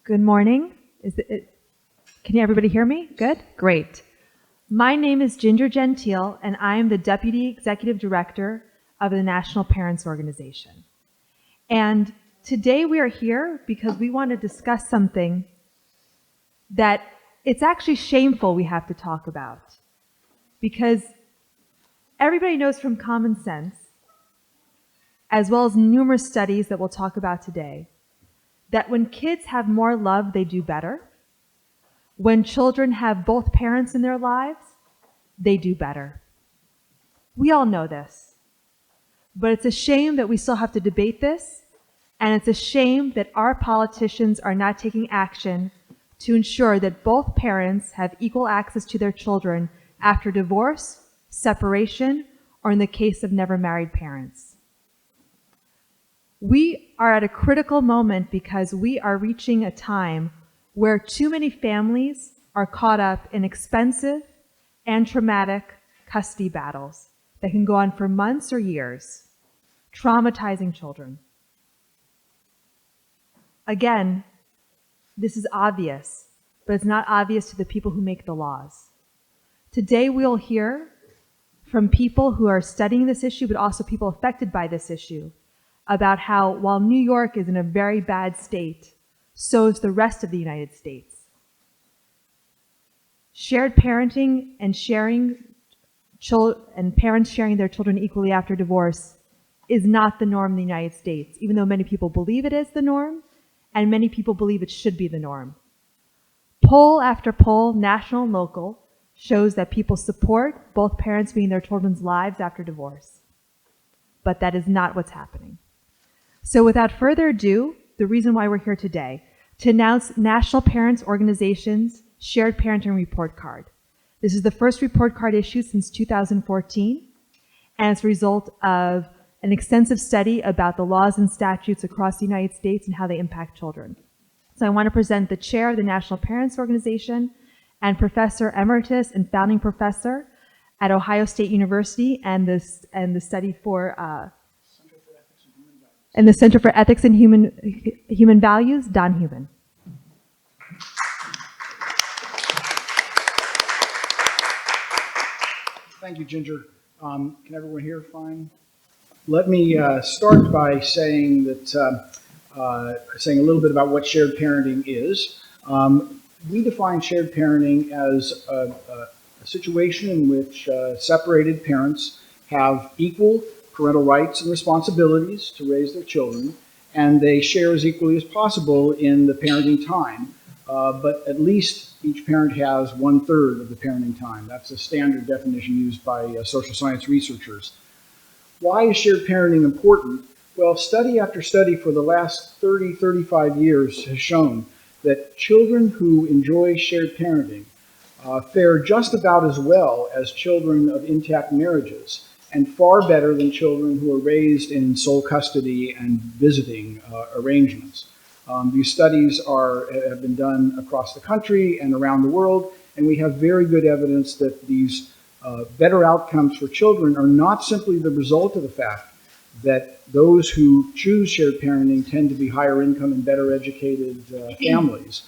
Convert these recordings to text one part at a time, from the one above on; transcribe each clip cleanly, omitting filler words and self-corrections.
Good morning. Can everybody hear me? Good? Great. My name is Ginger Gentile, and I am the Deputy Executive Director of the National Parents Organization. And today we are here because we want to discuss something that it's actually shameful we have to talk about. Because everybody knows from common sense, as well as numerous studies that we'll talk about today, that when kids have more love, they do better. When children have both parents in their lives, they do better. We all know this. But it's a shame that we still have to debate this, and it's a shame that our politicians are not taking action to ensure that both parents have equal access to their children after divorce, separation, or in the case of never married parents. We are at a critical moment because we are reaching a time where too many families are caught up in expensive and traumatic custody battles that can go on for months or years, traumatizing children. Again, this is obvious, but it's not obvious to the people who make the laws. Today we'll hear from people who are studying this issue, but also people affected by this issue, about how while New York is in a very bad state, so is the rest of the United States. Shared parenting and parents sharing their children equally after divorce is not the norm in the United States, even though many people believe it is the norm, and many people believe it should be the norm. Poll after poll, national and local, shows that people support both parents being in their children's lives after divorce. But that is not what's happening. So without further ado, the reason why we're here today, to announce National Parents Organization's Shared Parenting Report Card. This is the first report card issued since 2014, and it's a result of an extensive study about the laws and statutes across the United States and how they impact children. So I want to present the chair of the National Parents Organization and Professor Emeritus and Founding Professor at Ohio State University and the study for and the Center for Ethics and Human Values, Don Hubin. Thank you, Ginger. Can everyone hear fine? Let me start by saying that saying a little bit about what shared parenting is. We define shared parenting as a situation in which separated parents have equal parental rights and responsibilities to raise their children, and they share as equally as possible in the parenting time, but at least each parent has 1/3 of the parenting time. That's a standard definition used by social science researchers. Why is shared parenting important? Well, study after study for the last 30, 35 years has shown that children who enjoy shared parenting fare just about as well as children of intact marriages, and far better than children who are raised in sole custody and visiting arrangements. These studies have been done across the country and around the world, and we have very good evidence that these better outcomes for children are not simply the result of the fact that those who choose shared parenting tend to be higher income and better educated families.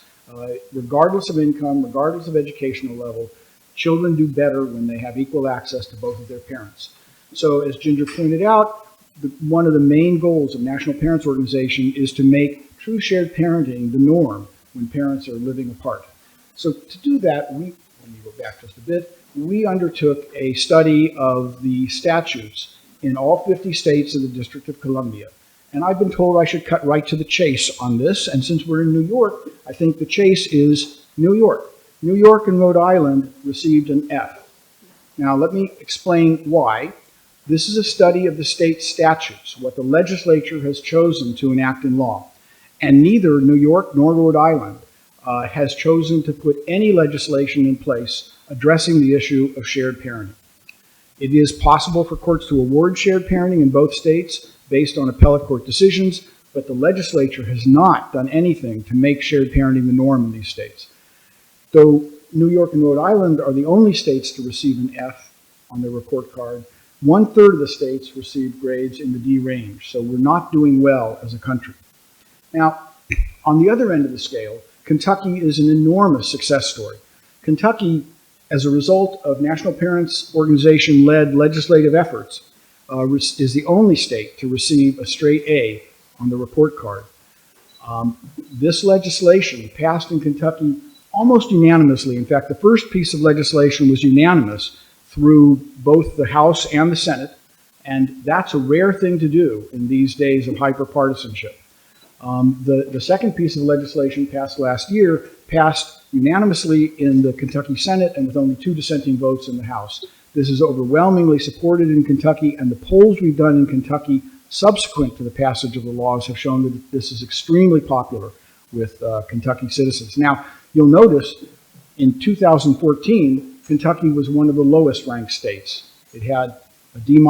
Regardless of income, regardless of educational level, children do better when they have equal access to both of their parents. So as Ginger pointed out, one of the main goals of National Parents Organization is to make true shared parenting the norm when parents are living apart. So to do that, let me go back just a bit, we undertook a study of the statutes in all 50 states of the District of Columbia. And I've been told I should cut right to the chase on this, and since we're in New York, I think the chase is New York. New York and Rhode Island received an F. Now let me explain why. This is a study of the state statutes, what the legislature has chosen to enact in law. And neither New York nor Rhode Island has chosen to put any legislation in place addressing the issue of shared parenting. It is possible for courts to award shared parenting in both states based on appellate court decisions, but the legislature has not done anything to make shared parenting the norm in these states. Though New York and Rhode Island are the only states to receive an F on their report card, 1/3 of the states received grades in the D range, so we're not doing well as a country. Now, on the other end of the scale, Kentucky is an enormous success story. Kentucky, as a result of National Parents Organization-led legislative efforts, is the only state to receive a straight A on the report card. This legislation passed in Kentucky almost unanimously. In fact, the first piece of legislation was unanimous through both the House and the Senate, and that's a rare thing to do in these days of hyperpartisanship. The second piece of legislation passed last year passed unanimously in the Kentucky Senate and with only 2 dissenting votes in the House. This is overwhelmingly supported in Kentucky, and the polls we've done in Kentucky subsequent to the passage of the laws have shown that this is extremely popular with Kentucky citizens. Now, you'll notice in 2014, Kentucky was one of the lowest ranked states. It had a D-.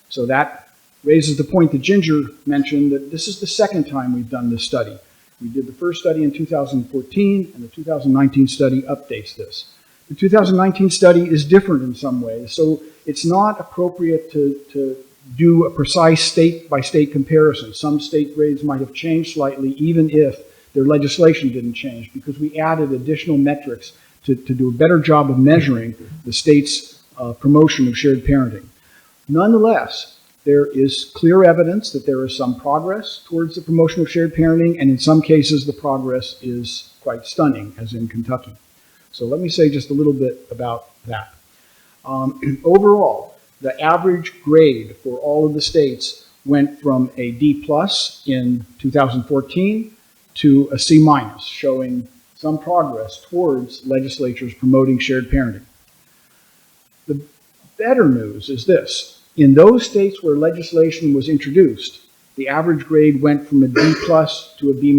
So that raises the point that Ginger mentioned, that this is the second time we've done this study. We did the first study in 2014, and the 2019 study updates this. The 2019 study is different in some ways, so it's not appropriate to do a precise state-by-state comparison. Some state grades might have changed slightly, even if their legislation didn't change, because we added additional metrics to do a better job of measuring the state's promotion of shared parenting. Nonetheless, there is clear evidence that there is some progress towards the promotion of shared parenting, and in some cases the progress is quite stunning, as in Kentucky. So let me say just a little bit about that. Overall, the average grade for all of the states went from a D+ in 2014 to a C-, showing some progress towards legislatures promoting shared parenting. The better news is this. In those states where legislation was introduced, the average grade went from a D+ to a B-.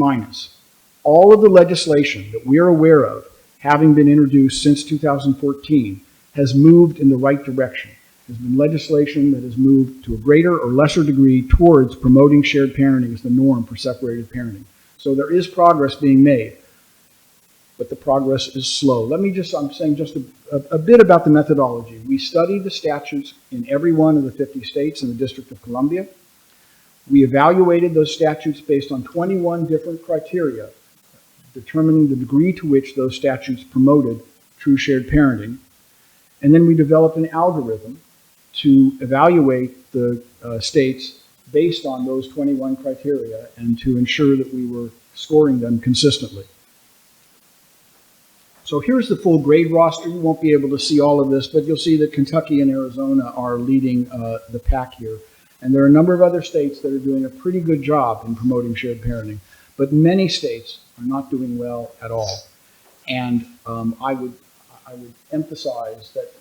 All of the legislation that we are aware of, having been introduced since 2014, has moved in the right direction. There's been legislation that has moved to a greater or lesser degree towards promoting shared parenting as the norm for separated parenting. So there is progress being made, but the progress is slow. I'm saying just a bit about the methodology. We studied the statutes in every one of the 50 states in the District of Columbia. We evaluated those statutes based on 21 different criteria, determining the degree to which those statutes promoted true shared parenting. And then we developed an algorithm to evaluate the states based on those 21 criteria and to ensure that we were scoring them consistently. So here's the full grade roster. You won't be able to see all of this, but you'll see that Kentucky and Arizona are leading the pack here. And there are a number of other states that are doing a pretty good job in promoting shared parenting, but many states are not doing well at all. And I would emphasize that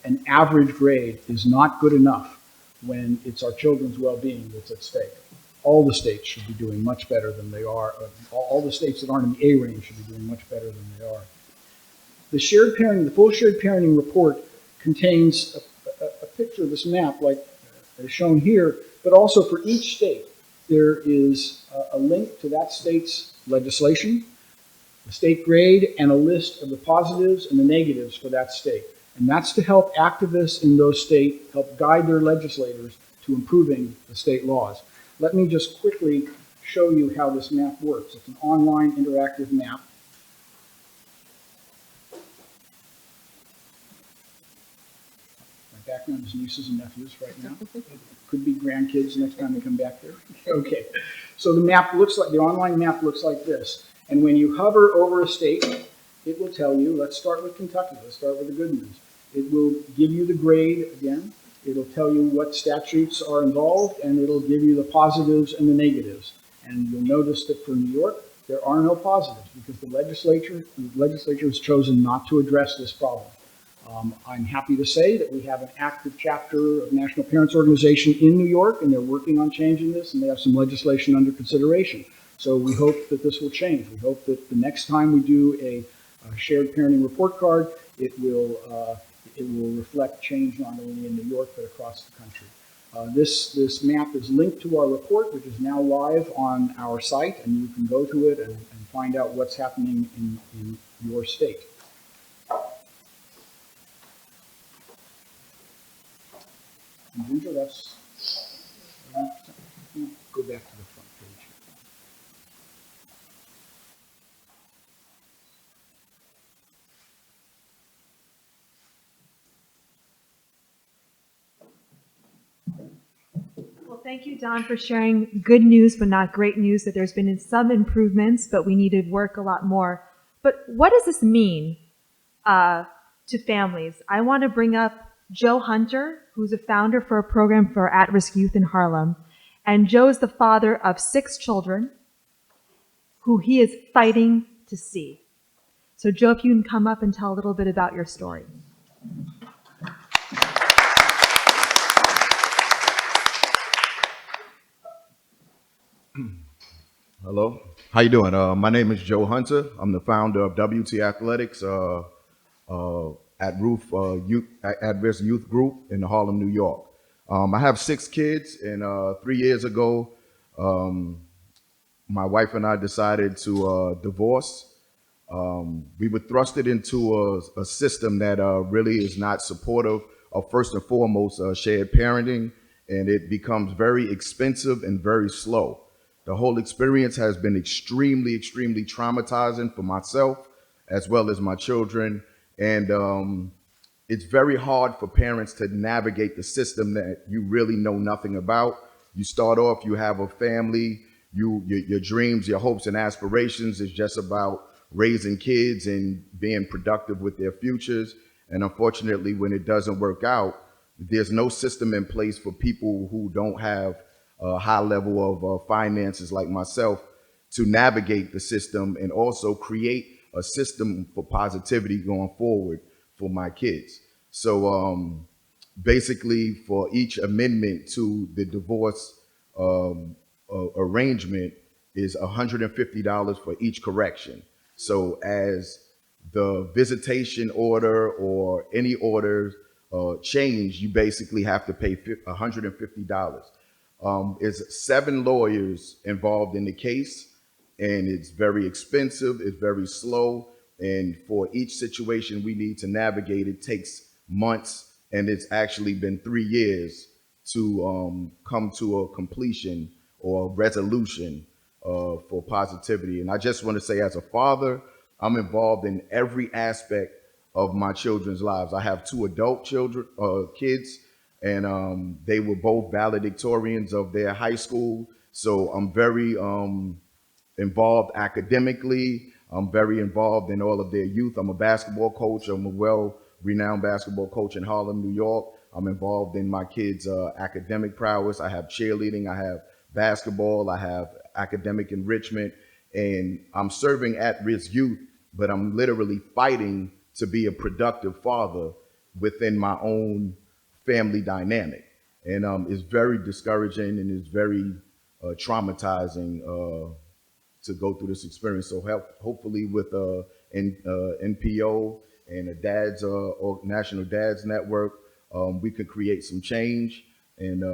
an average grade is not good enough when it's our children's well-being that's at stake. All the states should be doing much better than they are. All the states that aren't in the A range should be doing much better than they are. The shared parenting, the full shared parenting report contains a picture of this map, like as shown here, but also for each state, there is a link to that state's legislation, the state grade, and a list of the positives and the negatives for that state. And that's to help activists in those states help guide their legislators to improving the state laws. Let me just quickly show you how this map works. It's an online interactive map. My background is nieces and nephews right now. Could be grandkids next time they come back there. Okay, so the map looks like, the online map looks like this. And when you hover over a state, it will tell you, let's start with Kentucky, let's start with the good news. It will give you the grade again. It'll tell you what statutes are involved, and it'll give you the positives and the negatives. And you'll notice that for New York, there are no positives because the legislature has chosen not to address this problem. I'm happy to say that we have an active chapter of National Parents Organization in New York, and they're working on changing this, and they have some legislation under consideration. So we hope that this will change. We hope that the next time we do a shared parenting report card, it will reflect change not only in New York but across the country. This map is linked to our report, which is now live on our site, and you can go to it and find out what's happening in your state. And Ginger, that's go back to the front page. Thank you, Don, for sharing good news, but not great news, that there's been some improvements, but we need to work a lot more. But what does this mean to families? I want to bring up Joe Hunter, who's a founder for a program for at-risk youth in Harlem. And Joe is the father of 6 children who he is fighting to see. So Joe, if you can come up and tell a little bit about your story. Hello, how you doing? My name is Joe Hunter. I'm the founder of WT Athletics at-risk youth group in Harlem, New York. I have 6 kids, and 3 years ago, my wife and I decided to divorce. We were thrusted into a system that really is not supportive of, first and foremost, shared parenting, and it becomes very expensive and very slow. The whole experience has been extremely, extremely traumatizing for myself as well as my children. And it's very hard for parents to navigate the system that you really know nothing about. You start off, you have a family, your dreams, your hopes and aspirations is just about raising kids and being productive with their futures. And unfortunately, when it doesn't work out, there's no system in place for people who don't have a high level of finances like myself to navigate the system and also create a system for positivity going forward for my kids. So basically, for each amendment to the divorce arrangement is $150 for each correction. So as the visitation order or any order change, you basically have to pay $150. There's 7 lawyers involved in the case, and it's very expensive, it's very slow, and for each situation we need to navigate, it takes months, and it's actually been 3 years to come to a completion or a resolution for positivity. And I just want to say, as a father, I'm involved in every aspect of my children's lives. I have 2 adult kids, and they were both valedictorians of their high school. So I'm very involved academically. I'm very involved in all of their youth. I'm a basketball coach. I'm a well-renowned basketball coach in Harlem, New York. I'm involved in my kids' academic prowess. I have cheerleading, I have basketball, I have academic enrichment, and I'm serving at-risk youth, but I'm literally fighting to be a productive father within my own family dynamic. And it's very discouraging, and it's very traumatizing to go through this experience. So hopefully with NPO and or National Dads Network, we could create some change and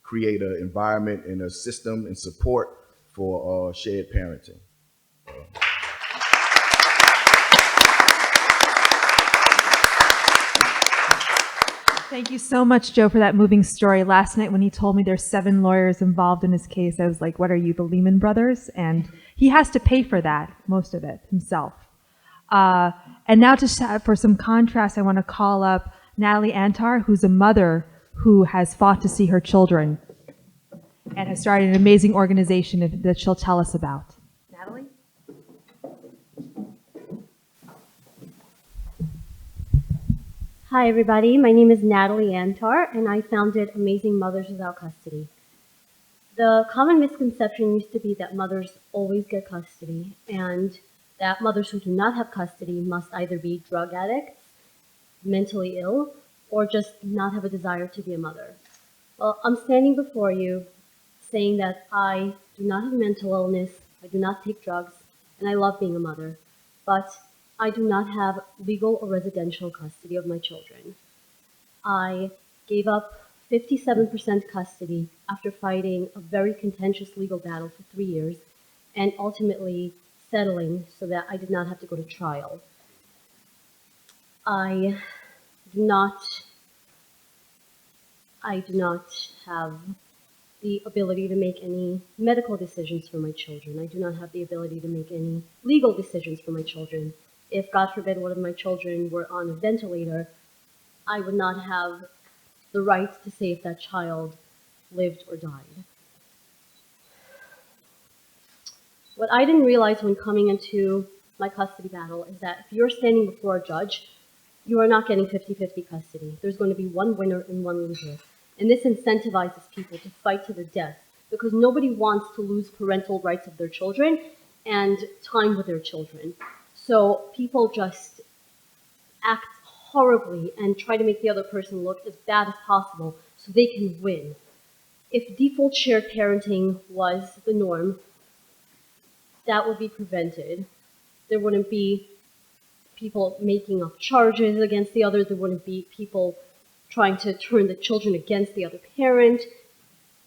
create an environment and a system and support for shared parenting. Thank you so much, Joe, for that moving story. Last night when he told me there's 7 lawyers involved in his case, I was like, what are you, the Lehman Brothers? And he has to pay for that, most of it, himself. And now for some contrast, I want to call up Natalie Antar, who's a mother who has fought to see her children and has started an amazing organization that she'll tell us about. Natalie? Hi everybody, my name is Natalie Antar and I founded Amazing Mothers Without Custody. The common misconception used to be that mothers always get custody and that mothers who do not have custody must either be drug addicts, mentally ill, or just not have a desire to be a mother. Well, I'm standing before you saying that I do not have mental illness, I do not take drugs, and I love being a mother, but I do not have legal or residential custody of my children. I gave up 57% custody after fighting a very contentious legal battle for 3 years and ultimately settling so that I did not have to go to trial. I do not have the ability to make any medical decisions for my children. I do not have the ability to make any legal decisions for my children. If, God forbid, one of my children were on a ventilator, I would not have the right to say if that child lived or died. What I didn't realize when coming into my custody battle is that if you're standing before a judge, you are not getting 50-50 custody. There's going to be one winner and one loser. And this incentivizes people to fight to the death because nobody wants to lose parental rights of their children and time with their children. So people just act horribly and try to make the other person look as bad as possible so they can win. If default shared parenting was the norm, that would be prevented. There wouldn't be people making up charges against the other. There wouldn't be people trying to turn the children against the other parent.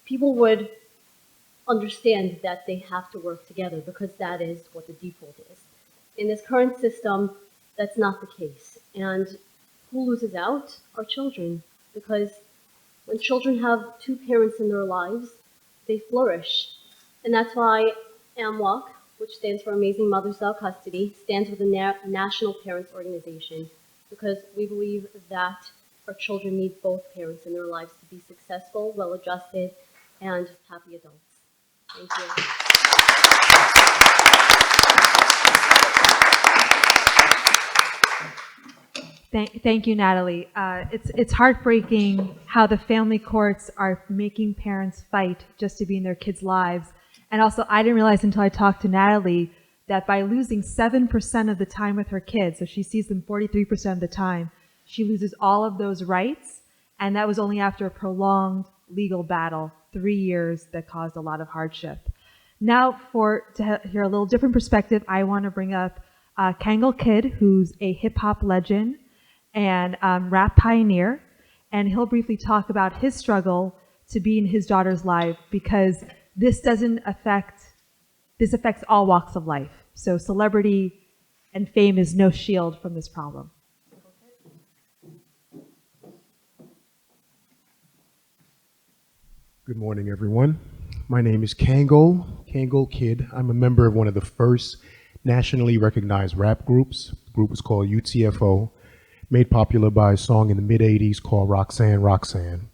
People would understand that they have to work together because that is what the default is. In this current system, that's not the case. And who loses out are children, because when children have two parents in their lives, they flourish. And that's why AMWOC, which stands for Amazing Mothers Without Custody, stands with the National Parents Organization, because we believe that our children need both parents in their lives to be successful, well-adjusted, and happy adults. Thank you. Thank you, Natalie. It's heartbreaking how the family courts are making parents fight just to be in their kids' lives. And also, I didn't realize until I talked to Natalie that by losing 7% of the time with her kids, so she sees them 43% of the time, she loses all of those rights. And that was only after a prolonged legal battle, 3 years, that caused a lot of hardship. Now, to hear a little different perspective, I want to bring up Kangle Kid, who's a hip-hop legend and rap pioneer, and he'll briefly talk about his struggle to be in his daughter's life, because this affects all walks of life. So celebrity and fame is no shield from this problem. Good morning, everyone. My name is Kangle Kid. I'm a member of one of the first nationally recognized rap groups. The group was called UTFO, made popular by a song in the mid-'80s called Roxanne, Roxanne.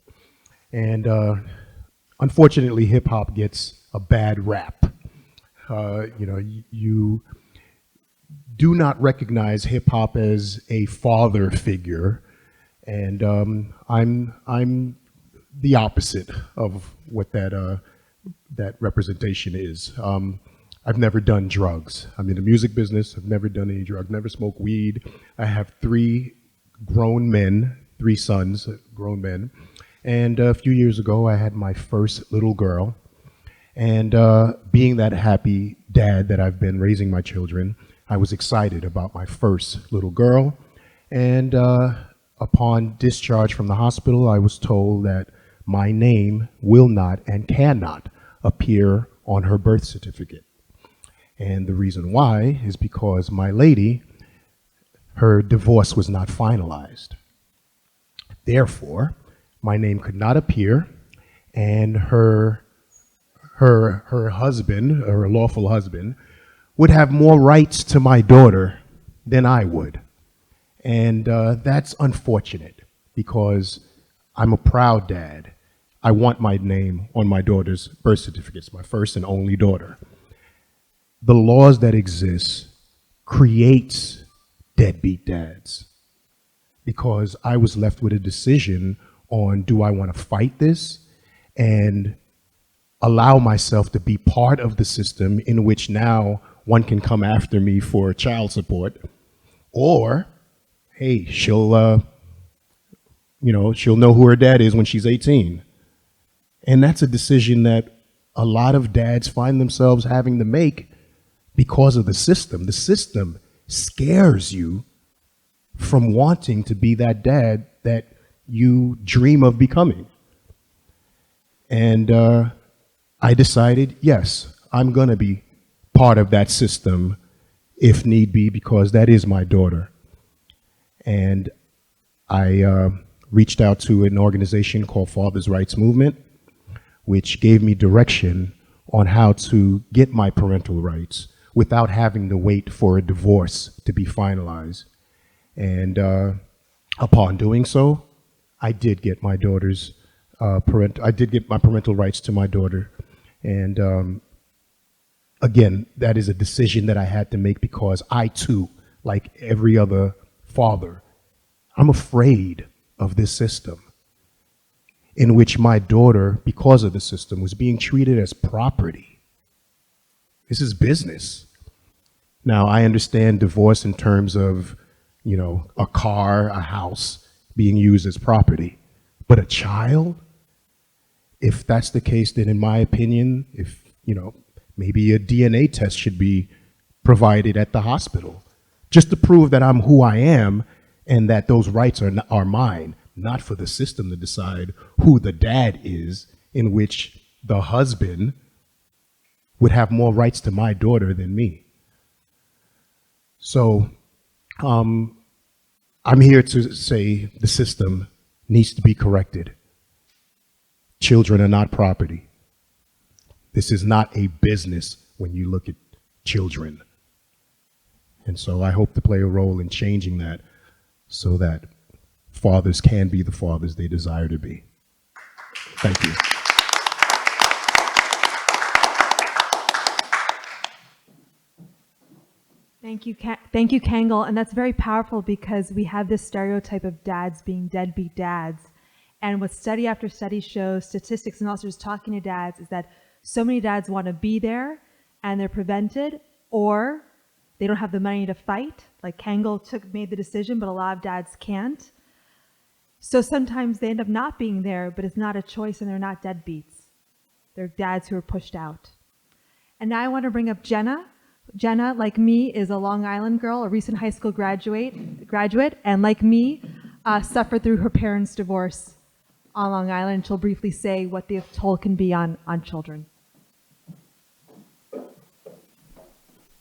And unfortunately, hip-hop gets a bad rap. You do not recognize hip-hop as a father figure, and I'm the opposite of what that representation is. I've never done drugs. I'm in the music business. I've never done any drugs, never smoked weed. I have 3 grown men, 3 sons, grown men. And a few years ago, I had my first little girl. And being that happy dad that I've been raising my children, I was excited about my first little girl. And upon discharge from the hospital, I was told that my name will not and cannot appear on her birth certificate. And the reason why is because my lady, her divorce was not finalized. Therefore, my name could not appear, and her husband, or her lawful husband, would have more rights to my daughter than I would. And that's unfortunate, because I'm a proud dad. I want my name on my daughter's birth certificates, my first and only daughter. The laws that exist creates deadbeat dads, because I was left with a decision on, do I want to fight this and allow myself to be part of the system in which now one can come after me for child support, or, hey, she'll know who her dad is when she's 18. And that's a decision that a lot of dads find themselves having to make because of the system. The system scares you from wanting to be that dad that you dream of becoming. And I decided, yes, I'm going to be part of that system if need be, because that is my daughter. And I reached out to an organization called Fathers' Rights Movement, which gave me direction on how to get my parental rights without having to wait for a divorce to be finalized. And upon doing so, I did get my daughter's I did get my parental rights to my daughter, and again, that is a decision that I had to make because I too, like every other father, I'm afraid of this system in which my daughter, because of the system, was being treated as property. This is business. Now, I understand divorce in terms of, a car, a house being used as property, but a child? If that's the case, then in my opinion, maybe a DNA test should be provided at the hospital just to prove that I'm who I am and that those rights are mine, not for the system to decide who the dad is, in which the husband would have more rights to my daughter than me. So I'm here to say the system needs to be corrected. Children are not property. This is not a business when you look at children. And so I hope to play a role in changing that so that fathers can be the fathers they desire to be. Thank you. Thank you, Kangal. And that's very powerful because we have this stereotype of dads being deadbeat dads. And what study after study shows, statistics and also just talking to dads, is that so many dads want to be there and they're prevented, or they don't have the money to fight. Like Kangal made the decision, but a lot of dads can't. So sometimes they end up not being there, but it's not a choice and they're not deadbeats. They're dads who are pushed out. And now I want to bring up Jenna. Jenna, like me, is a Long Island girl, a recent high school graduate, and like me, suffered through her parents' divorce on Long Island. She'll briefly say what the toll can be on children.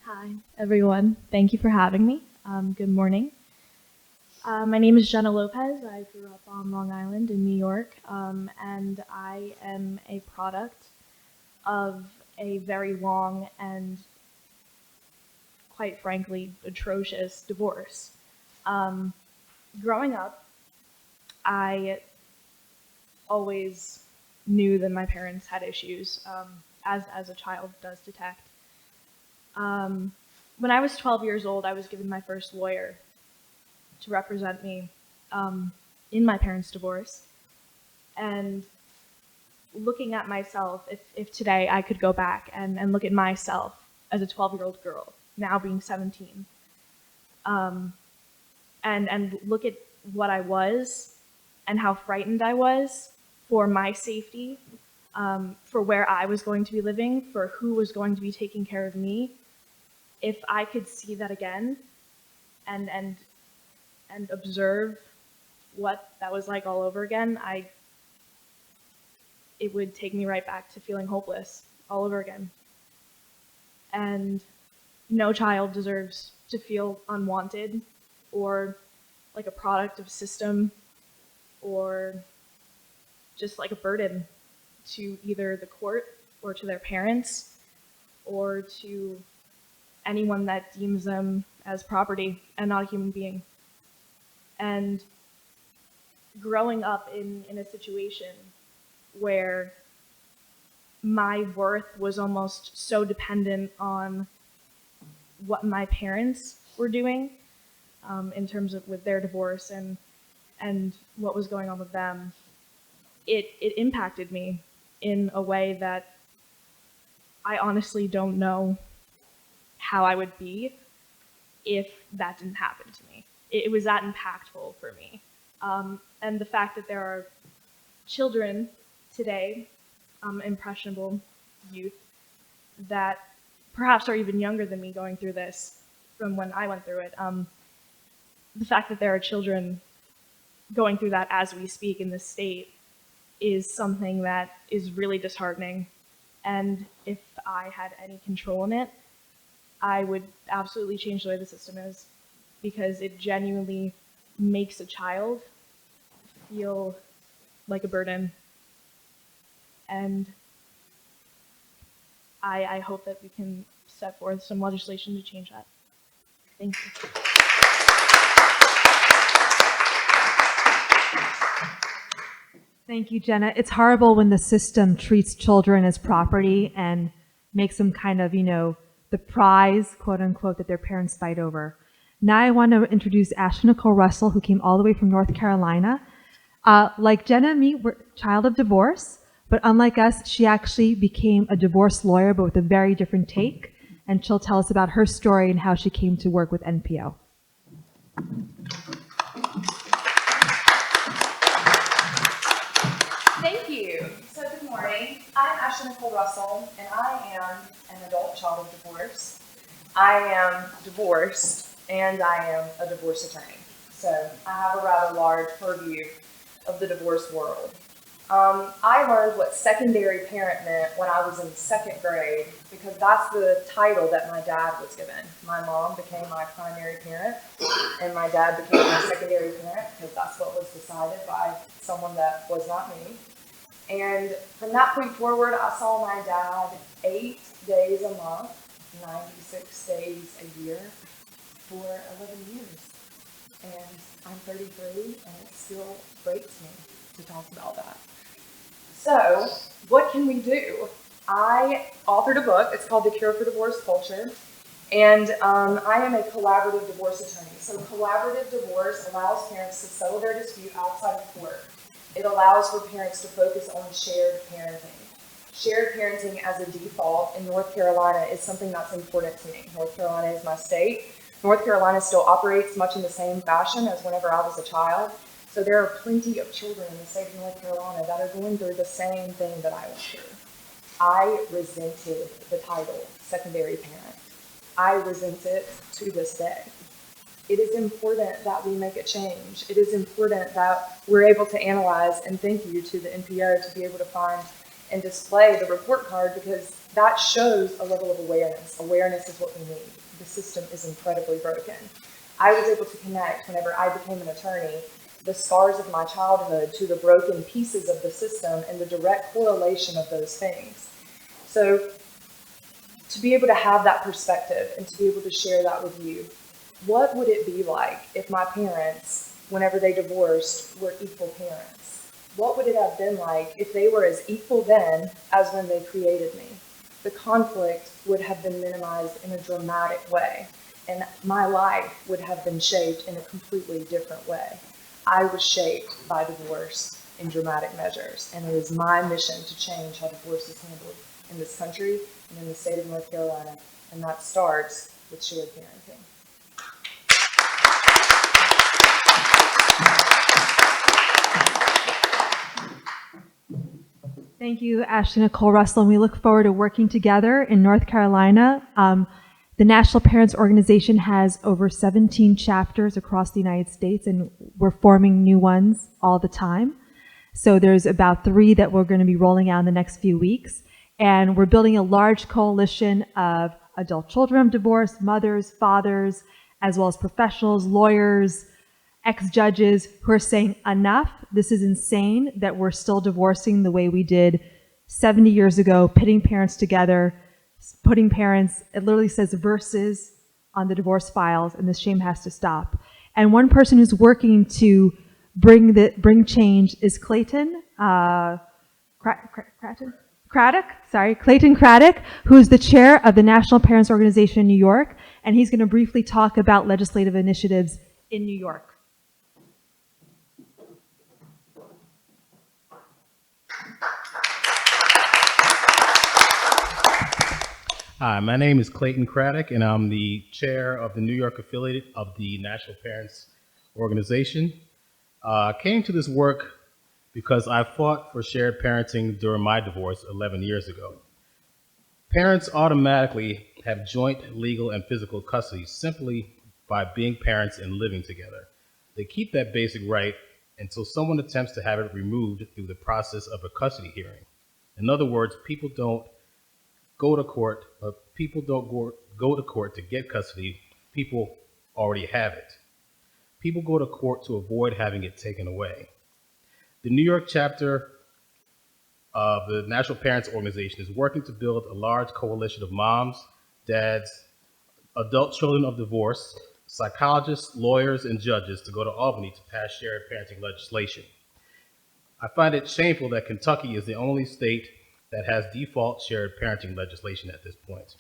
Hi, everyone. Thank you for having me. Good morning. My name is Jenna Lopez. I grew up on Long Island in New York, and I am a product of a very long and, quite frankly, atrocious divorce. Growing up, I always knew that my parents had issues, as a child does detect. When I was 12 years old, I was given my first lawyer to represent me in my parents' divorce. And looking at myself, if today I could go back and look at myself as a 12-year-old girl, now being 17, and look at what I was and how frightened I was for my safety, for where I was going to be living, for who was going to be taking care of me, if I could see that again and observe what that was like all over again, it would take me right back to feeling hopeless all over again. And no child deserves to feel unwanted or like a product of system or just like a burden to either the court or to their parents or to anyone that deems them as property and not a human being. And growing up in a situation where my worth was almost so dependent on what my parents were doing in terms of with their divorce and what was going on with them, it impacted me in a way that I honestly don't know how I would be if that didn't happen to me. It was that impactful for me. And the fact that there are children today, impressionable youth, that perhaps are even younger than me going through this from when I went through it. The fact that there are children going through that as we speak in this state is something that is really disheartening. And if I had any control in it, I would absolutely change the way the system is, because it genuinely makes a child feel like a burden. And I hope that we can set forth some legislation to change that. Thank you. Thank you, Jenna. It's horrible when the system treats children as property and makes them kind of, the prize, quote unquote, that their parents fight over. Now I want to introduce Ashley Nicole Russell, who came all the way from North Carolina. Like Jenna and me, we're a child of divorce, but unlike us, she actually became a divorce lawyer, but with a very different take. And she'll tell us about her story and how she came to work with NPO. Thank you. So good morning. I'm Ashley Nicole Russell, and I am an adult child of divorce. I am divorced, and I am a divorce attorney. So I have a rather large purview of the divorce world. I learned what secondary parent meant when I was in second grade, because that's the title that my dad was given. My mom became my primary parent, and my dad became my secondary parent, because that's what was decided by someone that was not me. And from that point forward, I saw my dad 8 days a month, 96 days a year, for 11 years. And I'm 33, and it still breaks me to talk about that. So, what can we do? I authored a book. It's called The Cure for Divorce Culture. And I am a collaborative divorce attorney. So collaborative divorce allows parents to settle their dispute outside of court. It allows for parents to focus on shared parenting. Shared parenting as a default in North Carolina is something that's important to me. North Carolina is my state. North Carolina still operates much in the same fashion as whenever I was a child. So there are plenty of children in the state of North Carolina that are going through the same thing that I went through. I resented the title secondary parent. I resent it to this day. It is important that we make a change. It is important that we're able to analyze, and thank you to the NPO to be able to find and display the report card, because that shows a level of awareness. Awareness is what we need. The system is incredibly broken. I was able to connect, whenever I became an attorney, the scars of my childhood to the broken pieces of the system and the direct correlation of those things. So to be able to have that perspective and to be able to share that with you, what would it be like if my parents, whenever they divorced, were equal parents? What would it have been like if they were as equal then as when they created me? The conflict would have been minimized in a dramatic way, and my life would have been shaped in a completely different way. I was shaped by divorce in dramatic measures, and it is my mission to change how divorce is handled in this country and in the state of North Carolina, and that starts with shared parenting. Thank you, Ashley Nicole Russell, and we look forward to working together in North Carolina. The National Parents Organization has over 17 chapters across the United States, and we're forming new ones all the time. So there's about 3 that we're going to be rolling out in the next few weeks. And we're building a large coalition of adult children of divorce, mothers, fathers, as well as professionals, lawyers, ex-judges who are saying, enough, this is insane that we're still divorcing the way we did 70 years ago, pitting parents together, putting parents, it literally says verses on the divorce files, and this shame has to stop. And one person who's working to bring change is Clayton Clayton Craddock, who's the chair of the National Parents Organization in New York, and he's going to briefly talk about legislative initiatives in New York. Hi, my name is Clayton Craddock, and I'm the chair of the New York affiliate of the National Parents Organization. I came to this work because I fought for shared parenting during my divorce 11 years ago. Parents automatically have joint legal and physical custody simply by being parents and living together. They keep that basic right until someone attempts to have it removed through the process of a custody hearing. In other words, people don't go to court to get custody. People already have it. People go to court to avoid having it taken away. The New York chapter of the National Parents Organization is working to build a large coalition of moms, dads, adult children of divorce, psychologists, lawyers, and judges to go to Albany to pass shared parenting legislation. I find it shameful that Kentucky is the only state that has default shared parenting legislation at this point.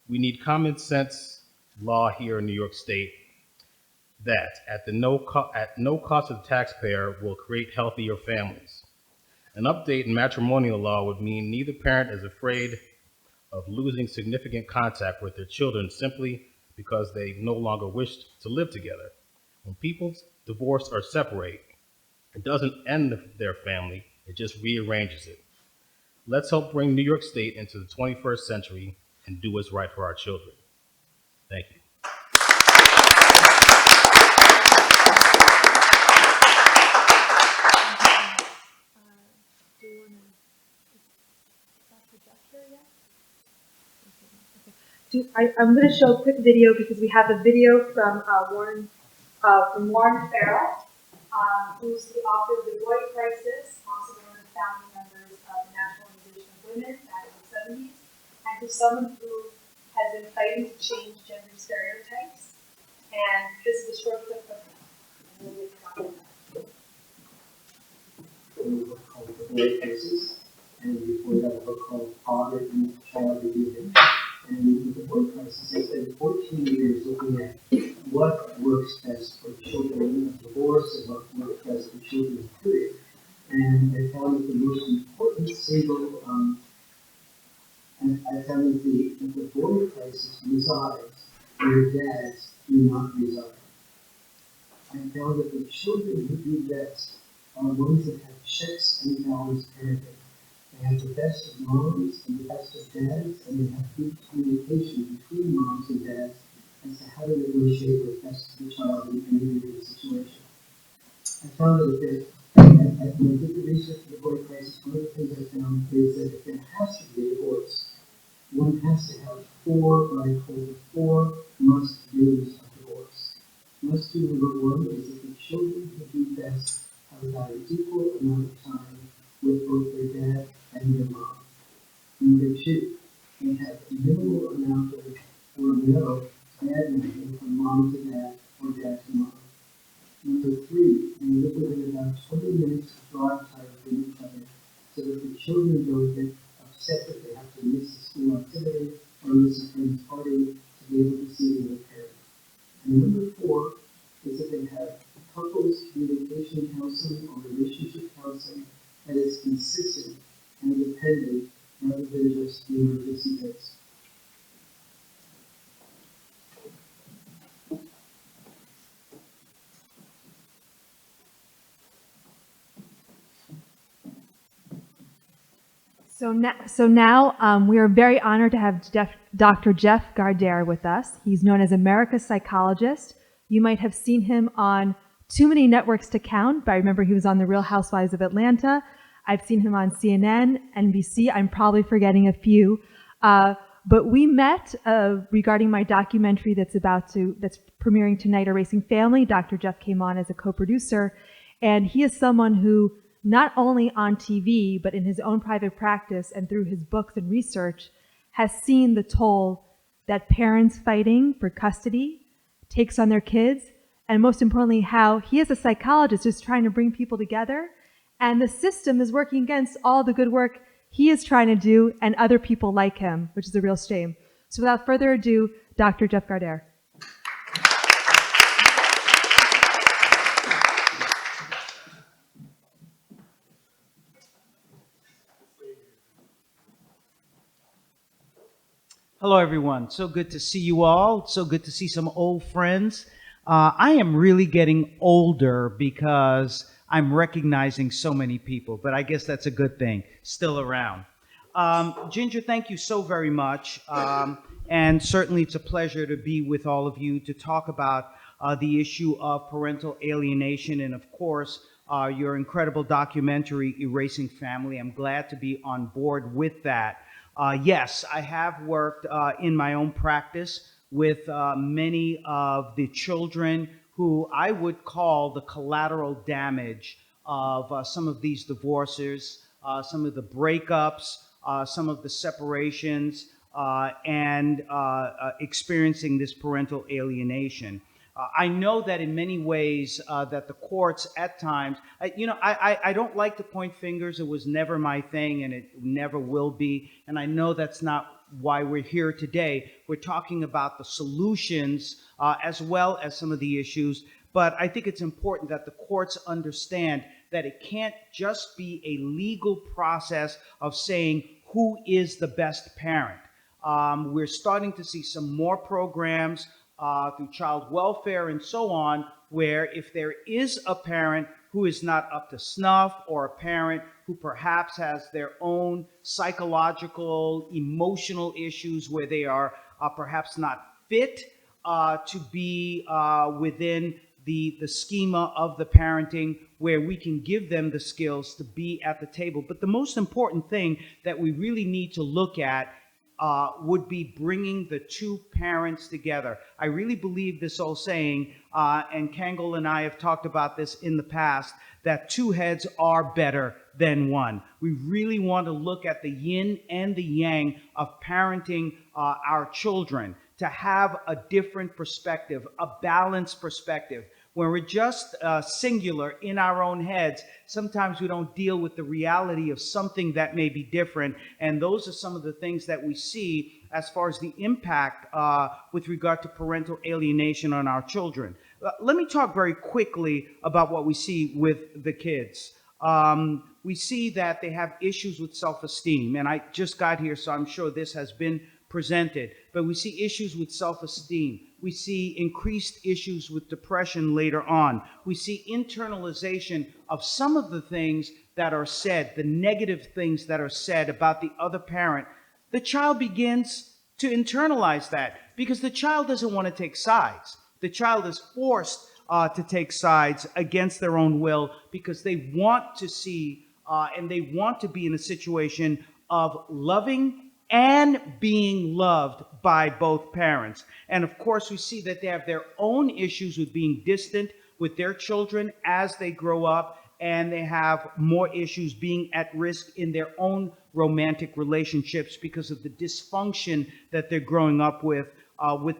We need common sense law here in New York State that, at no cost to the taxpayer, will create healthier families. An update in matrimonial law would mean neither parent is afraid of losing significant contact with their children simply because they no longer wish to live together. When people divorce or separate, it doesn't end their family, it just rearranges it. Let's help bring New York State into the 21st century and do what's right for our children. Thank you. I'm going to show a quick video because we have a video from Warren Farrell, who's the author of The Boy Crisis, also one of the founding members of the National Organization of Women back in the 70s, and who's someone who has been fighting to change gender stereotypes. And this is a short clip of him. We'll get started. A book called The Boy Crisis, and before that a book called Father and Child Reunion. And with The Boy Crisis, I spent 14 years looking at what works best for children of divorce and what works best for children, period. And I found that the most important single, and I found that the boy crisis resides where dads do not reside. I found that the children who do best are ones that have checks and balance parenting. They have the best of moms and the best of dads, and they have good communication between moms and dads as to how to negotiate what's best for the child in any given situation. I found that when I did the research for the boy crisis, one of the things I found is that if there has to be a divorce, one has to have what I call the four must-dos of divorce. Must-do number one is that the children who do best have about an equal amount of time with both their dad and their mom. Number two, they have minimal amount of, or no, badmouthing from mom to dad or dad to mom. Number three, they live within about 20 minutes of drive time from each other so that the children don't get upset that they have to miss a school activity or miss a friend's party to be able to see the other parent. And number four is that they have couples communication counseling or relationship counseling that is consistent and dependent rather than just the emergency based. So now we are very honored to have Dr. Jeff Gardere with us. He's known as America's Psychologist. You might have seen him on too many networks to count, but I remember he was on The Real Housewives of Atlanta. I've seen him on CNN, NBC. I'm probably forgetting a few. But we met regarding my documentary that's premiering tonight, Erasing Family. Dr. Jeff came on as a co-producer, and he is someone who, not only on TV, but in his own private practice and through his books and research, has seen the toll that parents fighting for custody takes on their kids, and most importantly, how he as a psychologist is trying to bring people together, and the system is working against all the good work he is trying to do and other people like him, which is a real shame. So without further ado, Dr. Jeff Gardere. Hello, everyone. So good to see you all. So good to see some old friends. I am really getting older because I'm recognizing so many people, but I guess that's a good thing, still around. Ginger, thank you so very much. And certainly it's a pleasure to be with all of you to talk about the issue of parental alienation and, of course, your incredible documentary, Erasing Family. I'm glad to be on board with that. Yes, I have worked in my own practice with many of the children who I would call the collateral damage of some of these divorces, some of the breakups, some of the separations, and experiencing this parental alienation. I know that in many ways that the courts at times, I don't like to point fingers. It was never my thing, and it never will be. And I know that's not why we're here today. We're talking about the solutions as well as some of the issues. But I think it's important that the courts understand that it can't just be a legal process of saying who is the best parent. We're starting to see some more programs through child welfare and so on, where if there is a parent who is not up to snuff, or a parent who perhaps has their own psychological, emotional issues where they are perhaps not fit to be within the schema of the parenting, where we can give them the skills to be at the table. But the most important thing that we really need to look at would be bringing the two parents together. I really believe this old saying, and Kangol and I have talked about this in the past, that two heads are better than one. We really want to look at the yin and the yang of parenting our children, to have a different perspective, a balanced perspective. When we're just singular in our own heads, sometimes we don't deal with the reality of something that may be different. And those are some of the things that we see as far as the impact with regard to parental alienation on our children. Let me talk very quickly about what we see with the kids. We see that they have issues with self-esteem. And I just got here, so I'm sure this has been presented. But we see issues with self-esteem. We see increased issues with depression later on. We see internalization of some of the things that are said, the negative things that are said about the other parent. The child begins to internalize that because the child doesn't want to take sides. The child is forced to take sides against their own will because they want to see and they want to be in a situation of loving and being loved by both parents. And of course, we see that they have their own issues with being distant with their children as they grow up, and they have more issues being at risk in their own romantic relationships because of the dysfunction that they're growing up with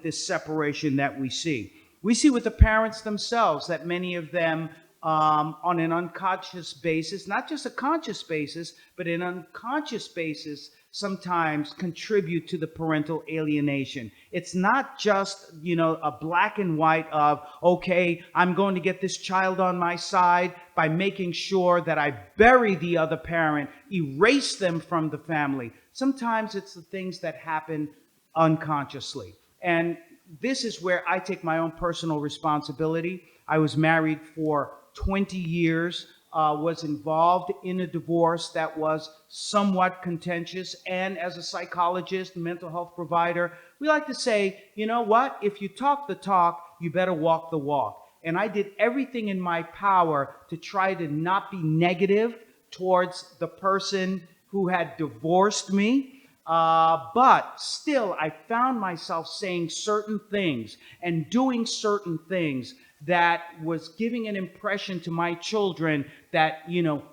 this separation that we see. We see with the parents themselves that many of them on an unconscious basis, not just a conscious basis, but an unconscious basis, sometimes contribute to the parental alienation. It's not just, a black and white of, okay, I'm going to get this child on my side by making sure that I bury the other parent, erase them from the family. Sometimes it's the things that happen unconsciously. And this is where I take my own personal responsibility. I was married for 20 years. Was involved in a divorce that was somewhat contentious. And as a psychologist, mental health provider, we like to say, you know what? If you talk the talk, you better walk the walk. And I did everything in my power to try to not be negative towards the person who had divorced me. But still, I found myself saying certain things and doing certain things that was giving an impression to my children that,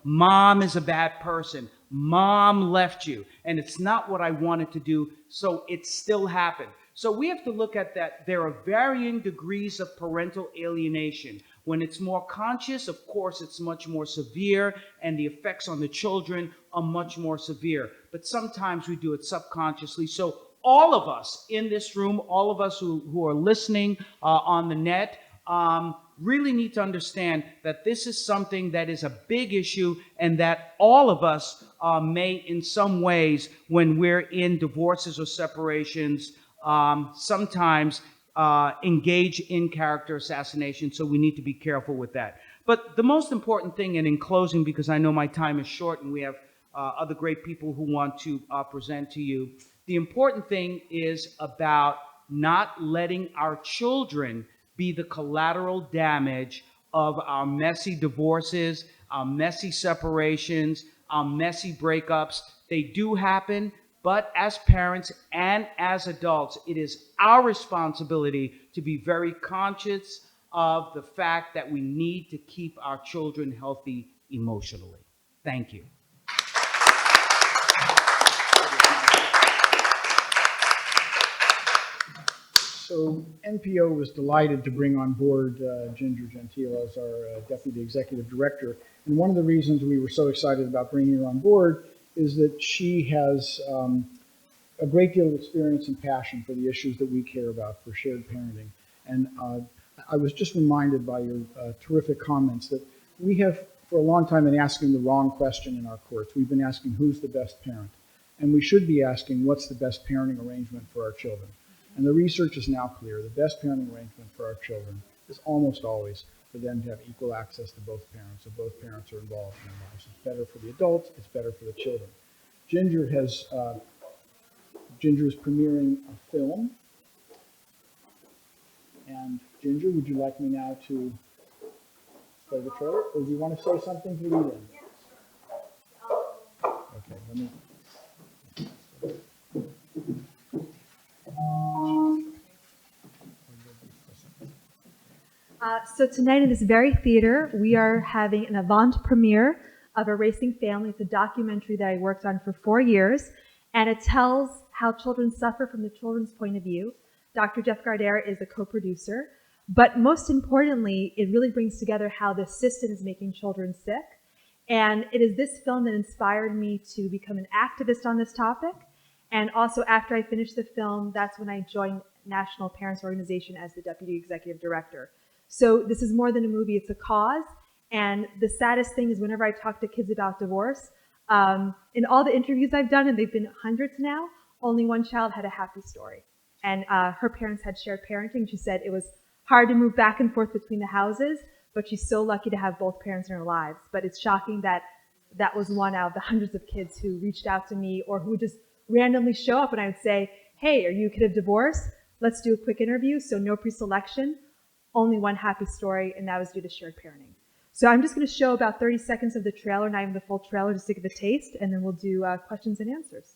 mom is a bad person. Mom left you. And it's not what I wanted to do. So it still happened. So we have to look at that. There are varying degrees of parental alienation. When it's more conscious, of course, it's much more severe, and the effects on the children are much more severe. But sometimes we do it subconsciously. So all of us in this room, all of us who are listening on the net, really need to understand that this is something that is a big issue, and that all of us may, in some ways, when we're in divorces or separations, sometimes engage in character assassination. So we need to be careful with that. But the most important thing, and in closing, because I know my time is short and we have other great people who want to present to you, the important thing is about not letting our children be the collateral damage of our messy divorces, our messy separations, our messy breakups. They do happen, but as parents and as adults, it is our responsibility to be very conscious of the fact that we need to keep our children healthy emotionally. Thank you. So NPO was delighted to bring on board Ginger Gentile as our Deputy Executive Director. And one of the reasons we were so excited about bringing her on board is that she has a great deal of experience and passion for the issues that we care about for shared parenting. And I was just reminded by your terrific comments that we have for a long time been asking the wrong question in our courts. We've been asking who's the best parent. And we should be asking what's the best parenting arrangement for our children. And the research is now clear. The best parenting arrangement for our children is almost always for them to have equal access to both parents, so both parents are involved in their lives. It's better for the adults, it's better for the children. Ginger is premiering a film. And Ginger, would you like me now to play the trailer, or do you want to say something to lead in? Okay, let me. So tonight in this very theater, we are having an avant premiere of Erasing Family. It's a documentary that I worked on for 4 years, and it tells how children suffer from the children's point of view. Dr. Jeff Gardere is a co-producer, but most importantly, it really brings together how the system is making children sick. And it is this film that inspired me to become an activist on this topic. And also after I finished the film, that's when I joined National Parents Organization as the Deputy Executive Director. So this is more than a movie, it's a cause. And the saddest thing is whenever I talk to kids about divorce, in all the interviews I've done, and they've been hundreds now, only one child had a happy story. And her parents had shared parenting. She said it was hard to move back and forth between the houses, but she's so lucky to have both parents in her lives. But it's shocking that that was one out of the hundreds of kids who reached out to me or who would just randomly show up and I would say, hey, are you a kid of divorce? Let's do a quick interview. So no pre-selection, only one happy story, and that was due to shared parenting. So I'm just going to show about 30 seconds of the trailer, not even the full trailer, just to give a taste, and then we'll do questions and answers.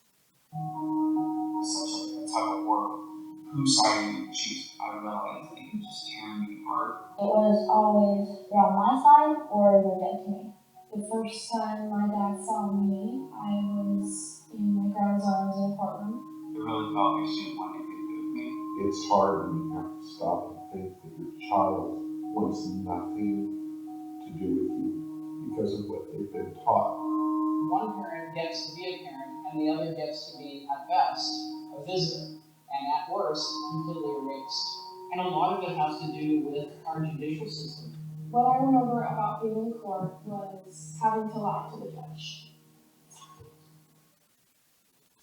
Essentially, that's how it worked. Whose side are you choose? I don't know, anything can just tear me apart. It was always you're on my side or you're dead to me. The first time my dad saw me, I was in my grandma's arms in a courtroom. It really felt like she didn't want anything to do with me. It's hard when you have to stop and think that your child wants nothing to do with you because of what they've been taught. One parent gets to be a parent and the other gets to be, at best, a visitor, and at worst, completely erased. And a lot of it has to do with our judicial system. What I remember about being in court was having to lie to the judge.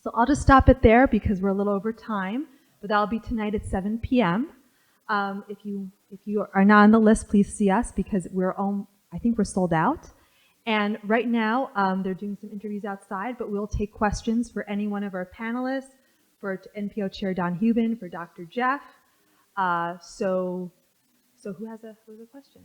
So I'll just stop it there because we're a little over time, but that'll be tonight at 7 p.m. If you are not on the list, please see us because I think we're sold out. And right now, they're doing some interviews outside, but we'll take questions for any one of our panelists, for NPO Chair Don Hubin, for Dr. Jeff. So who has a question?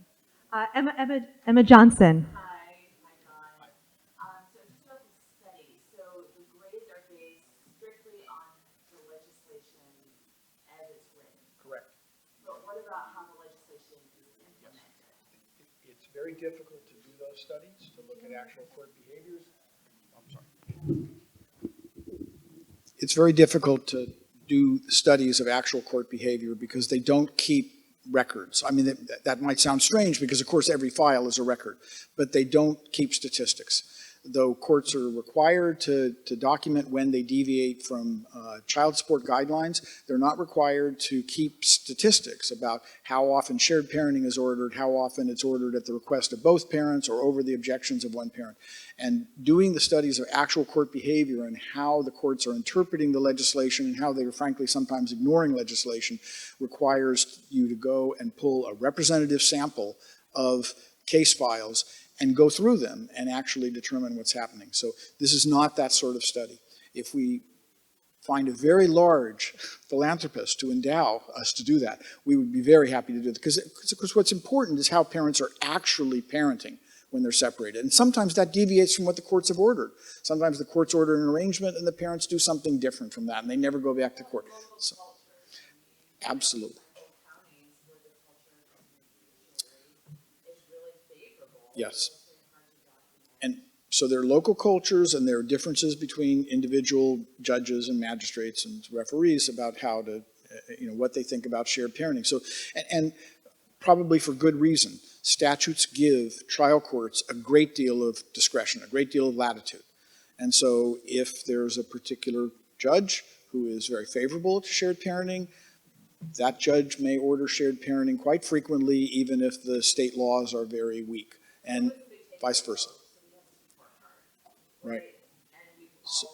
Emma Johnson. Hi, John. So just about the study. So the grades are based strictly on the legislation as it's written. Correct. But what about how the legislation is implemented? It's very difficult to do those studies, to look at actual court behaviors. I'm sorry. It's very difficult to do studies of actual court behavior because they don't keep records. I mean, that might sound strange because, of course, every file is a record, but they don't keep statistics. Though courts are required to document when they deviate from child support guidelines, they're not required to keep statistics about how often shared parenting is ordered, how often it's ordered at the request of both parents or over the objections of one parent. And doing the studies of actual court behavior and how the courts are interpreting the legislation and how they are frankly sometimes ignoring legislation requires you to go and pull a representative sample of case files and go through them and actually determine what's happening. So this is not that sort of study. If we find a very large philanthropist to endow us to do that, we would be very happy to do it. Because what's important is how parents are actually parenting when they're separated. And sometimes that deviates from what the courts have ordered. Sometimes the courts order an arrangement and the parents do something different from that and they never go back to court. So, absolutely. Yes. And so there are local cultures and there are differences between individual judges and magistrates and referees about how to what they think about shared parenting. So, and probably for good reason. Statutes give trial courts a great deal of discretion, a great deal of latitude. And so if there's a particular judge who is very favorable to shared parenting, that judge may order shared parenting quite frequently, even if the state laws are very weak, and vice versa. Right. So,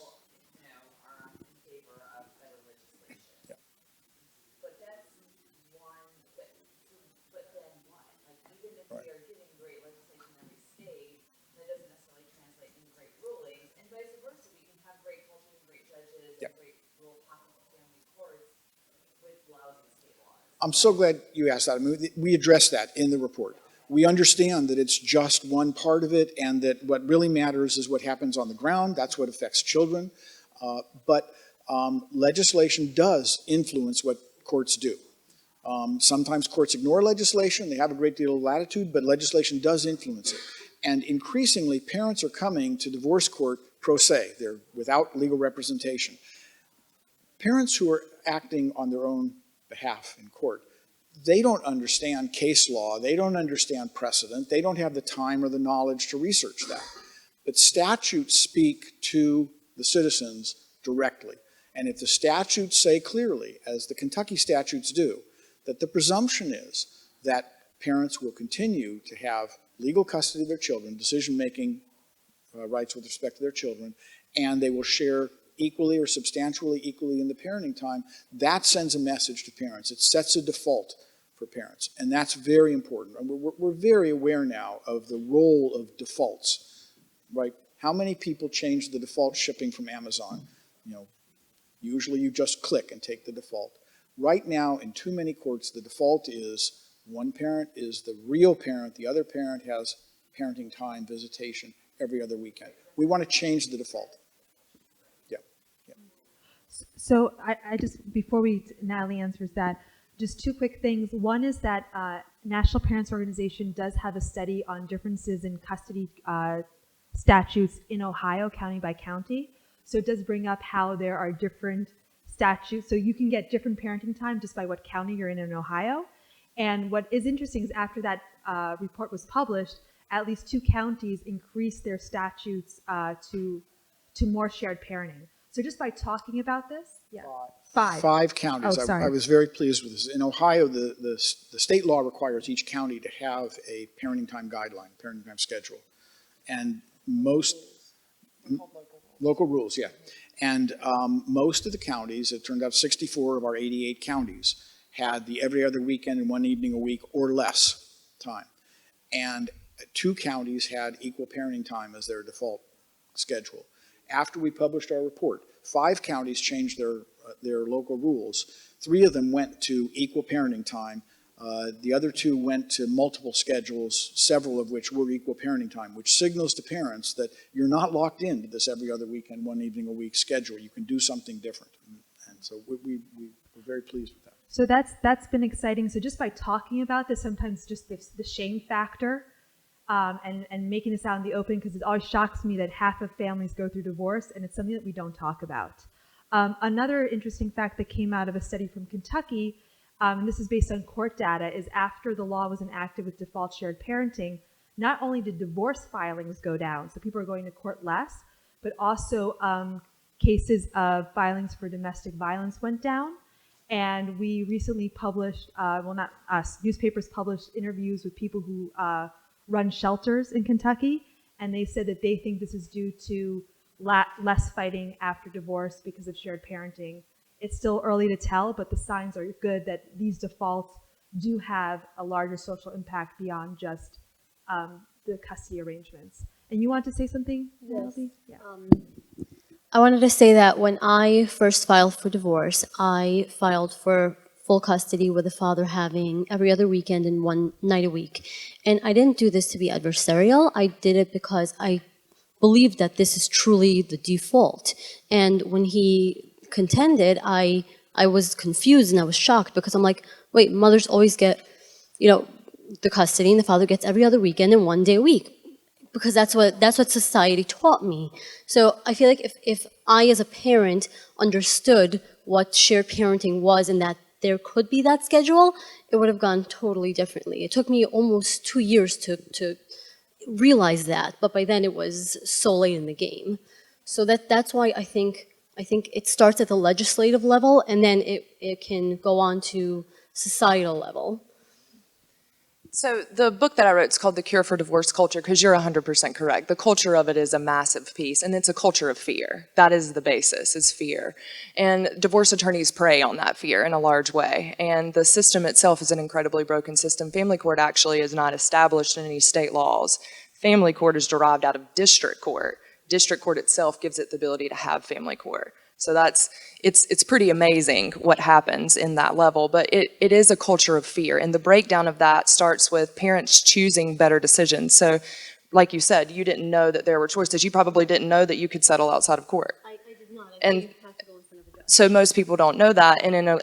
I'm so glad you asked that. I mean, we addressed that in the report. We understand that it's just one part of it, and that what really matters is what happens on the ground. That's what affects children. But legislation does influence what courts do. Sometimes courts ignore legislation. They have a great deal of latitude, but legislation does influence it. And increasingly, parents are coming to divorce court pro se. They're without legal representation. Parents who are acting on their own behalf in court, they don't understand case law, they don't understand precedent, they don't have the time or the knowledge to research that. But statutes speak to the citizens directly. And if the statutes say clearly, as the Kentucky statutes do, that the presumption is that parents will continue to have legal custody of their children, decision-making rights with respect to their children, and they will share equally or substantially equally in the parenting time, that sends a message to parents. It sets a default for parents, and that's very important. We're very aware now of the role of defaults, right? How many people change the default shipping from Amazon? Usually you just click and take the default. Right now, in too many courts, the default is one parent is the real parent, the other parent has parenting time, visitation every other weekend. We want to change the default. So I just, before Natalie answers that, just two quick things. One is that National Parents Organization does have a study on differences in custody statutes in Ohio, county by county. So it does bring up how there are different statutes. So you can get different parenting time just by what county you're in Ohio. And what is interesting is after that report was published, at least 2 counties increased their statutes to more shared parenting. So just by talking about this, yeah, 5 counties. Oh, sorry. I was very pleased with this. In Ohio, the state law requires each county to have a parenting time guideline, parenting time schedule. And most local rules, yeah. And most of the counties, it turned out 64 of our 88 counties, had the every other weekend and one evening a week or less time. And 2 counties had equal parenting time as their default schedule. After we published our report, 5 counties changed their local rules. 3 of them went to equal parenting time. The other 2 went to multiple schedules, several of which were equal parenting time, which signals to parents that you're not locked into this every other weekend, one evening a week schedule. You can do something different. And so we're very pleased with that. So that's been exciting. So just by talking about this, sometimes just the shame factor, and making this out in the open, because it always shocks me that half of families go through divorce, and it's something that we don't talk about. Another interesting fact that came out of a study from Kentucky, and this is based on court data, is after the law was enacted with default shared parenting, not only did divorce filings go down, so people are going to court less, but also cases of filings for domestic violence went down. And we recently published, well, not us, newspapers published interviews with people who run shelters in Kentucky, and they said that they think this is due to less fighting after divorce because of shared parenting. It's still early to tell, but the signs are good that these defaults do have a larger social impact beyond just the custody arrangements. And you want to say something, Natalie? Yes. Yeah. I wanted to say that when I first filed for divorce, I filed for full custody with the father having every other weekend and one night a week. And I didn't do this to be adversarial. I did it because I believed that this is truly the default. And when he contended, I was confused and I was shocked because I'm like, wait, mothers always get, the custody, and the father gets every other weekend and one day a week. Because that's what society taught me. So I feel like if I as a parent understood what shared parenting was in that there could be that schedule, it would have gone totally differently. It took me almost 2 years to realize that, but by then it was so late in the game. So that's why I think it starts at the legislative level, and then it can go on to societal level. So the book that I wrote is called The Cure for Divorce Culture, because you're 100% correct. The culture of it is a massive piece, and it's a culture of fear. That is the basis, is fear. And divorce attorneys prey on that fear in a large way. And the system itself is an incredibly broken system. Family court actually is not established in any state laws. Family court is derived out of district court. District court itself gives it the ability to have family court. So it's pretty amazing what happens in that level, but it is a culture of fear. And the breakdown of that starts with parents choosing better decisions. So like you said, you didn't know that there were choices. You probably didn't know that you could settle outside of court. I did not. And so most people don't know that, and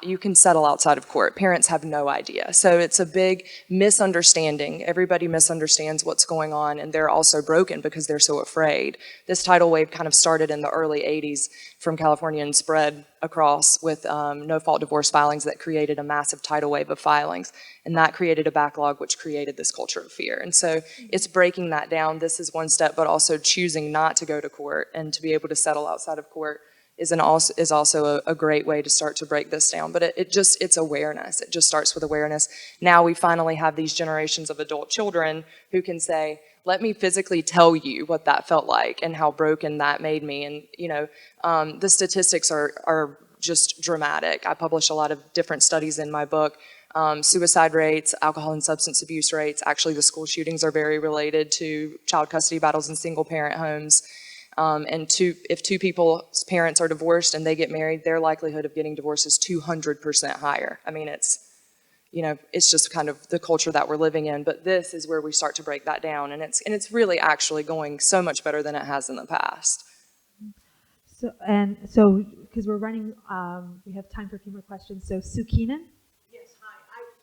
you can settle outside of court. Parents have no idea. So it's a big misunderstanding. Everybody misunderstands what's going on, and they're also broken because they're so afraid. This tidal wave kind of started in the early 80s from California and spread across with no-fault divorce filings that created a massive tidal wave of filings, and that created a backlog which created this culture of fear. And so it's breaking that down. This is one step, but also choosing not to go to court and to be able to settle outside of court is also a great way to start to break this down. But it's awareness. It just starts with awareness. Now we finally have these generations of adult children who can say, let me physically tell you what that felt like and how broken that made me. And, the statistics are just dramatic. I publish a lot of different studies in my book. Suicide rates, alcohol and substance abuse rates. Actually, the school shootings are very related to child custody battles in single parent homes. If two people's parents are divorced and they get married, their likelihood of getting divorced is 200% higher. I mean, it's just kind of the culture that we're living in. But this is where we start to break that down, and it's really actually going so much better than it has in the past. So because we're running, we have time for a few more questions. So Sue Keenan. Yes, hi.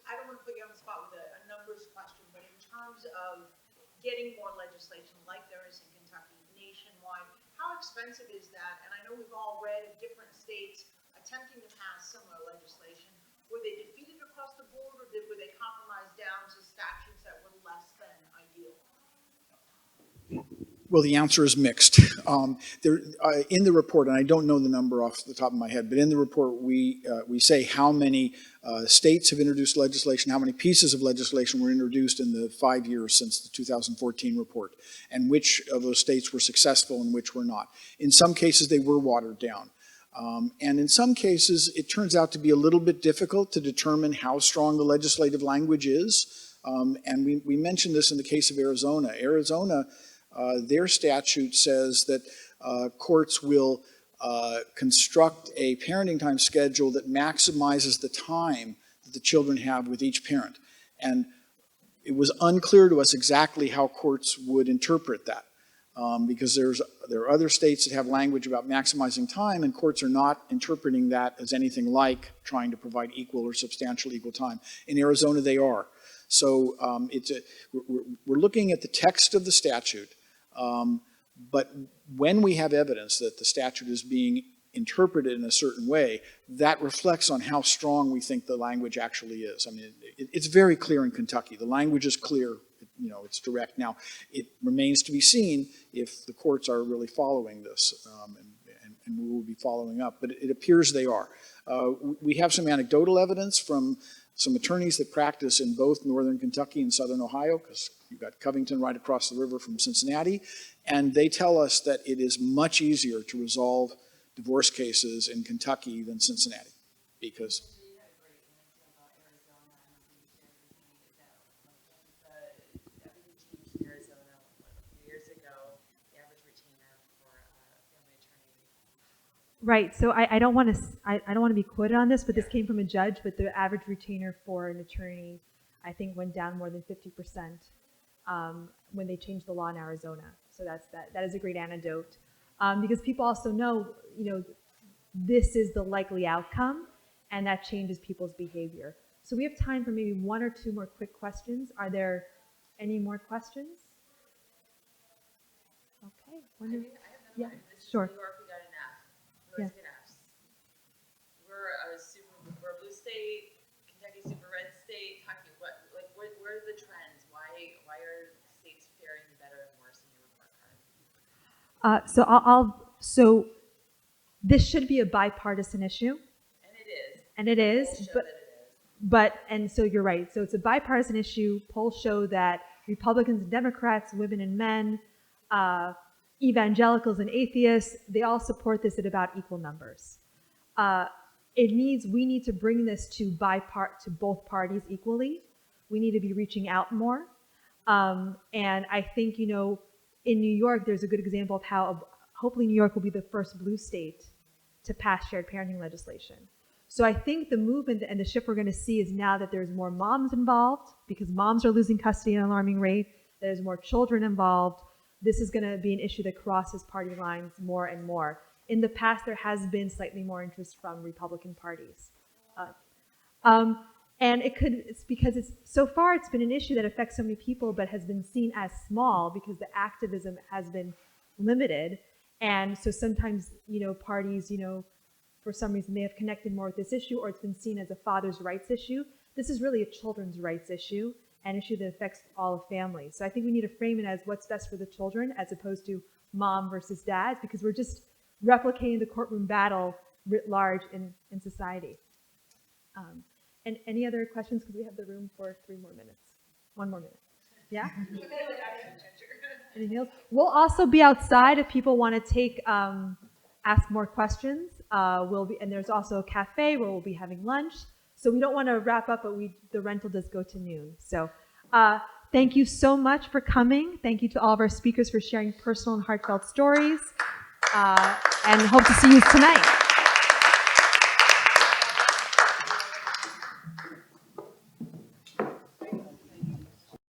I don't want to put you on the spot with a numbers question, but in terms of getting more legislation like there is in Kentucky nationwide, how expensive is that? And I know we've all read of different states attempting to pass similar legislation. Were they defeated across the board, or were they compromised down to statutes that were less than ideal? Well, the answer is mixed. In the report, and I don't know the number off the top of my head, but in the report we say how many states have introduced legislation, how many pieces of legislation were introduced in the 5 years since the 2014 report, and which of those states were successful and which were not. In some cases, they were watered down. And in some cases, it turns out to be a little bit difficult to determine how strong the legislative language is. And we mentioned this in the case of Arizona. Their statute says that courts will construct a parenting time schedule that maximizes the time that the children have with each parent. And it was unclear to us exactly how courts would interpret that. Because there are other states that have language about maximizing time, and courts are not interpreting that as anything like trying to provide equal or substantial equal time. In Arizona, they are. So we're looking at the text of the statute, but when we have evidence that the statute is being interpreted in a certain way, that reflects on how strong we think the language actually is. I mean, it's very clear in Kentucky. The language is clear. It's direct. Now, it remains to be seen if the courts are really following this, and we will be following up, but it appears they are. We have some anecdotal evidence from some attorneys that practice in both northern Kentucky and southern Ohio, because you've got Covington right across the river from Cincinnati, and they tell us that it is much easier to resolve divorce cases in Kentucky than Cincinnati, because Right. So I don't want to be quoted on this, but this came from a judge. But the average retainer for an attorney, I think, went down more than 50% when they changed the law in Arizona. So that is a great anecdote, because people also know, this is the likely outcome, and that changes people's behavior. So we have time for maybe one or two more quick questions. Are there any more questions? Okay. Yeah. Sure. New York, we got an F. We always get Fs. We're state, Kentucky super red state. Where are the trends? Why are states faring better and worse in your report card? So this should be a bipartisan issue. And it is, and so you're right. So it's a bipartisan issue. Polls show that Republicans and Democrats, women and men, evangelicals and atheists, they all support this at about equal numbers. We need to bring this to both parties equally. We need to be reaching out more. And I think, in New York, there's a good example of how hopefully New York will be the first blue state to pass shared parenting legislation. So I think the movement and the shift we're going to see is now that there's more moms involved, because moms are losing custody at an alarming rate, there's more children involved. This is going to be an issue that crosses party lines more and more. In the past, there has been slightly more interest from Republican parties. And it's because so far it's been an issue that affects so many people, but has been seen as small because the activism has been limited. And so sometimes, parties, for some reason they have connected more with this issue, or it's been seen as a father's rights issue. This is really a children's rights issue, an issue that affects all of families. So I think we need to frame it as what's best for the children as opposed to mom versus dad, because we're just replicating the courtroom battle writ large in society. And any other questions? Because we have the room for 3 more minutes. 1 more minute. Yeah? Anything else? We'll also be outside if people want to ask more questions. And there's also a cafe where we'll be having lunch. So we don't want to wrap up, but the rental does go to noon. So thank you so much for coming. Thank you to all of our speakers for sharing personal and heartfelt stories. And hope to see you tonight.